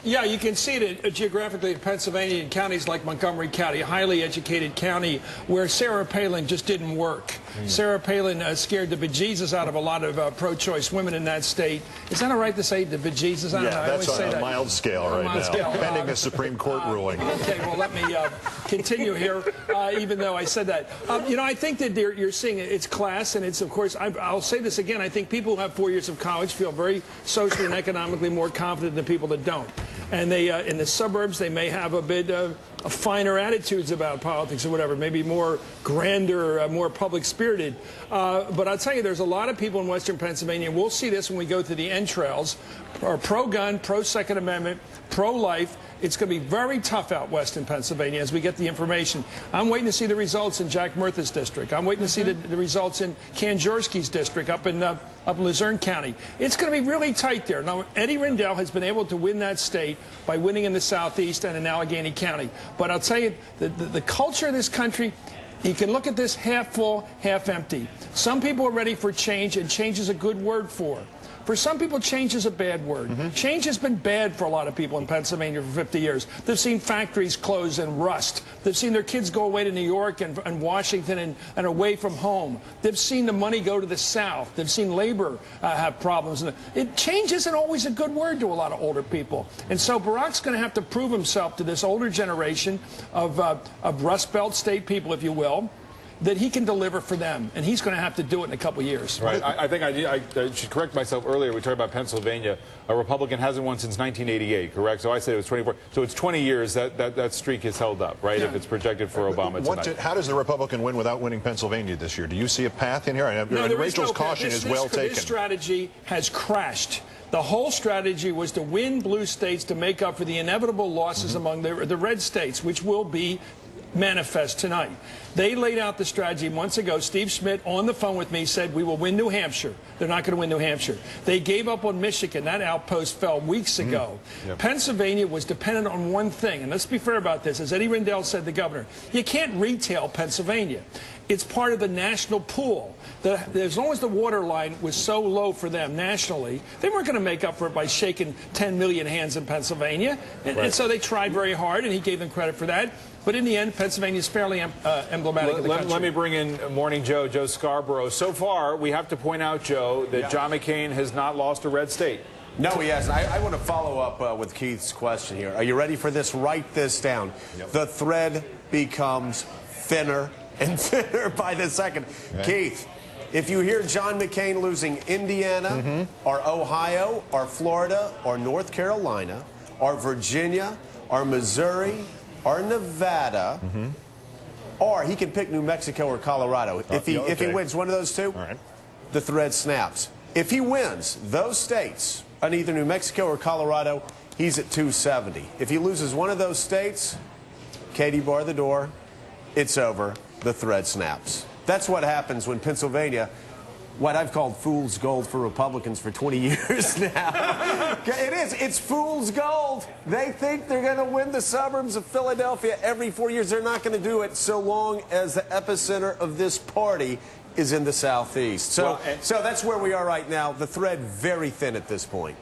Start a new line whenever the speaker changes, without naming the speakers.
Yeah, you can see it geographically in Pennsylvania and counties like Montgomery County, a highly educated county where Sarah Palin just didn't work. Sarah Palin scared the bejesus out of a lot of pro-choice women in that state. Is that all right to say the bejesus? I don't know. I
that's
always say
on a
that.
mild scale right now, pending a Supreme Court ruling.
Okay, well, let me continue here, even though I said that. You know, I think that you're seeing it's class, and it's, of course, I'll say this again, I think people who have 4 years of college feel very socially and economically more confident than people that don't. And they, in the suburbs, they may have a bit finer attitudes about politics or whatever, maybe more grander, more public-spirited. But I'll tell you, there's a lot of people in Western Pennsylvania, and we'll see this when we go to the entrails, are pro-gun, pro-Second Amendment, pro-life. It's going to be very tough out west in Pennsylvania as we get the information. I'm waiting to see the results in Jack Murtha's district. I'm waiting to see the results in Kanjorski's district up in Luzerne County. It's going to be really tight there. Now, Eddie Rendell has been able to win that state by winning in the southeast and in Allegheny County. But I'll tell you, the culture of this country, you can look at this half full, half empty. Some people are ready for change, and change is a good word for it. For some people, change is a bad word. Change has been bad for a lot of people in Pennsylvania for 50 years. They've seen factories close and rust. They've seen their kids go away to New York and Washington and away from home. They've seen the money go to the South. They've seen labor have problems. Change isn't always a good word to a lot of older people. And so Barack's going to have to prove himself to this older generation of Rust Belt state people, if you will, that he can deliver for them, and he's going to have to do it in a couple years.
Right. I think I should correct myself. Earlier we talked about Pennsylvania. A Republican hasn't won since 1988, correct? So I said it was 24. So it's 20 years that streak is held up, right? Yeah. If it's projected for Obama tonight.
How does the Republican win without winning Pennsylvania this year? Do you see a path in here?
No,
Rachel's caution is well taken.
This strategy has crashed. The whole strategy was to win blue states to make up for the inevitable losses among the red states, which will be manifest tonight. They laid out the strategy months ago. Steve Schmidt on the phone with me said we will win New Hampshire. They're not going to win New Hampshire. They gave up on Michigan. That outpost fell weeks ago. Yep. Pennsylvania was dependent on one thing, and let's be fair about this. As Eddie Rendell said, the governor, you can't retail Pennsylvania. It's part of the national pool. As long as the water line was so low for them nationally, they weren't going to make up for it by shaking 10 million hands in Pennsylvania. And so they tried very hard, and he gave them credit for that. But in the end, Pennsylvania is fairly emblematic of the country.
Let me bring in Morning Joe, Joe Scarborough. So far, we have to point out, Joe, that John McCain has not lost a red state.
No, he hasn't. I want to follow up with Keith's question here. Are you ready for this? Write this down. Yep. The thread becomes thinner and thinner by the second. Okay. Keith, if you hear John McCain losing Indiana, or Ohio, or Florida, or North Carolina, or Virginia, or Missouri, or Nevada, or he can pick New Mexico or Colorado. If he wins one of those two, the thread snaps. If he wins those states on either New Mexico or Colorado, he's at 270. If he loses one of those states, Katie, bar the door, it's over. The thread snaps. That's what happens when Pennsylvania, what I've called fool's gold for Republicans for 20 years now. It is. It's fool's gold. They think they're going to win the suburbs of Philadelphia every 4 years. They're not going to do it so long as the epicenter of this party is in the southeast. So that's where we are right now. The thread very thin at this point.